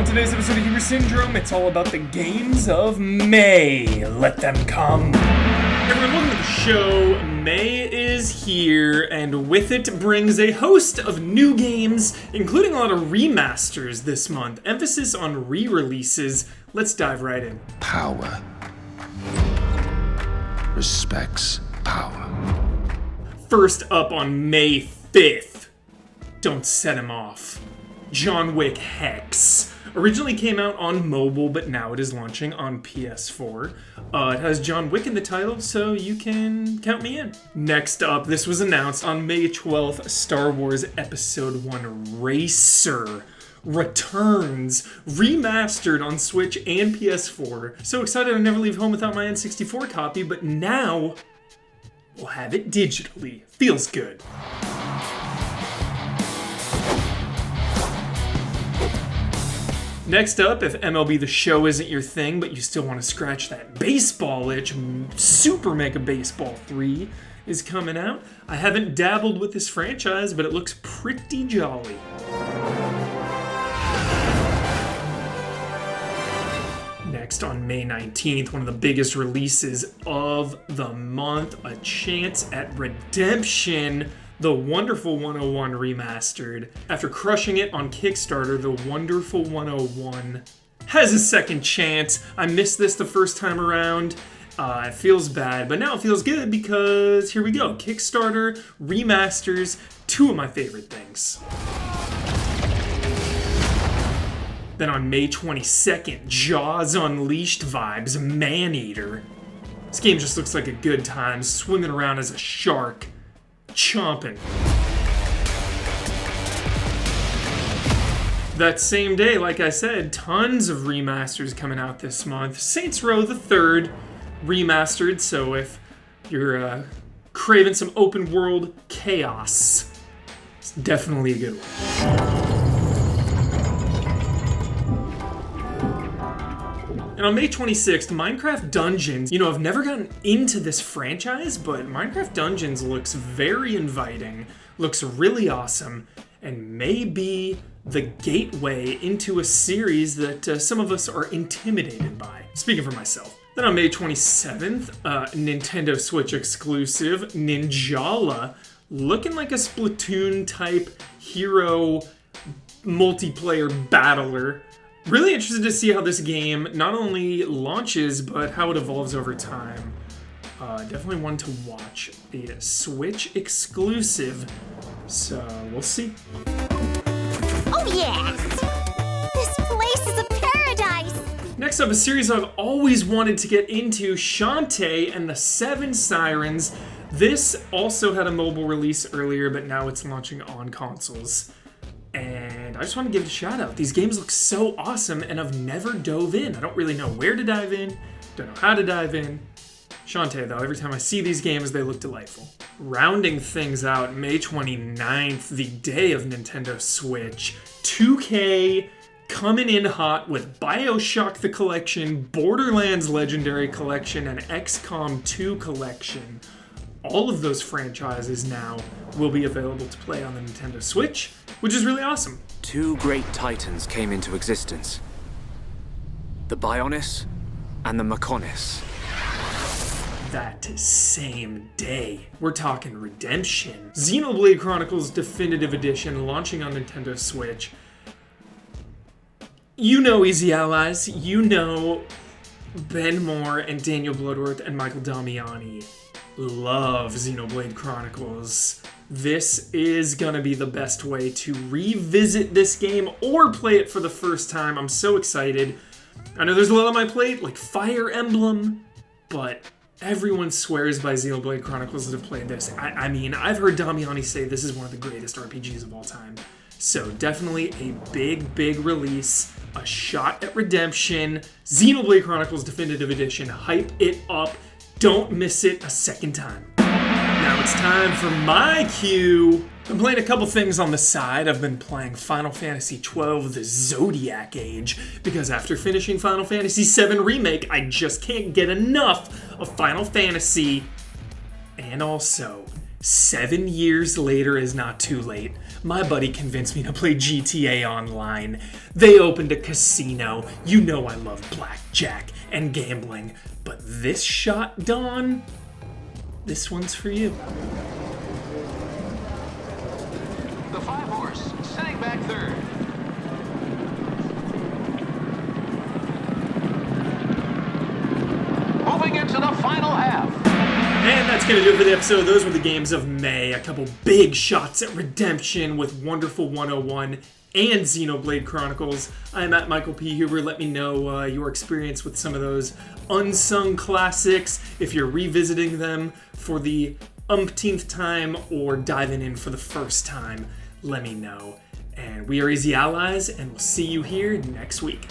today's episode of Hubris Syndrome, it's all about the games of May. Let them come. Everyone, welcome to the show. May is here, and with it brings a host of new games, including a lot of remasters this month. Emphasis on re-releases. Let's dive right in. Power respects power. First up on May 5th, don't set him off. John Wick Hex. Originally came out on mobile, but now it is launching on PS4. It has John Wick in the title, so you can count me in. Next up, this was announced on May 12th, Star Wars Episode 1 Racer returns, remastered on Switch and PS4. So excited I never leave home without my N64 copy, but now we'll have it digitally. Feels good. Next up, if MLB The Show isn't your thing, but you still want to scratch that baseball itch, Super Mega Baseball 3 is coming out. I haven't dabbled with this franchise, but it looks pretty jolly. Next, on May 19th, one of the biggest releases of the month, A Chance at Redemption. The Wonderful 101 Remastered. After crushing it on Kickstarter, The Wonderful 101 has a second chance. I missed this the first time around. It feels bad, but now it feels good because here we go. Kickstarter remasters two of my favorite things. Then on May 22nd, Jaws Unleashed vibes, Maneater. This game just looks like a good time, swimming around as a shark. Chomping. That same day, like I said, tons of remasters coming out this month. Saints Row the Third remastered, so if you're craving some open world chaos, it's definitely a good one. And on May 26th, Minecraft Dungeons. You know, I've never gotten into this franchise, but Minecraft Dungeons looks very inviting, looks really awesome, and may be the gateway into a series that some of us are intimidated by. Speaking for myself. Then on May 27th, Nintendo Switch exclusive, Ninjala, looking like a Splatoon-type hero multiplayer battler. Really interested to see how this game not only launches, but how it evolves over time. Definitely one to watch. A Switch exclusive, so we'll see. Oh yeah! This place is a paradise! Next up, a series I've always wanted to get into, Shantae and the Seven Sirens. This also had a mobile release earlier, but now it's launching on consoles. And I just want to give it a shout out. These games look so awesome, and I've never dove in. I don't really know where to dive in, don't know how to dive in. Shantae, though, every time I see these games, they look delightful. Rounding things out, May 29th, the day of Nintendo Switch, 2K coming in hot with BioShock the Collection, Borderlands Legendary Collection, and XCOM 2 Collection. All of those franchises now will be available to play on the Nintendo Switch, which is really awesome. Two great titans came into existence. The Bionis and the Mechonis. That same day, we're talking Redemption. Xenoblade Chronicles Definitive Edition launching on Nintendo Switch. You know Easy Allies, you know Ben Moore and Daniel Bloodworth and Michael Damiani love Xenoblade Chronicles. This is gonna be the best way to revisit this game or play it for the first time. I'm so excited. I know there's a lot on my plate, like Fire Emblem, but everyone swears by Xenoblade Chronicles that have played this. I mean, I've heard Damiani say this is one of the greatest RPGs of all time. So definitely a big, big release. A shot at redemption. Xenoblade Chronicles Definitive Edition. Hype it up. Don't miss it a second time. Now it's time for my cue. I'm playing a couple things on the side. I've been playing Final Fantasy XII, The Zodiac Age, because after finishing Final Fantasy VII Remake, I just can't get enough of Final Fantasy. And also, 7 years later is not too late. My buddy convinced me to play GTA Online. They opened a casino. You know I love blackjack and gambling. But this shot, Dawn, this one's for you. The 5-horse, sitting back third. Moving into the final half. And that's going to do it for the episode. Those were the games of May. A couple big shots at redemption with Wonderful 101 and Xenoblade Chronicles. I'm at Michael P. Huber. Let me know your experience with some of those unsung classics. If you're revisiting them for the umpteenth time or diving in for the first time, let me know. And we are Easy Allies, and we'll see you here next week.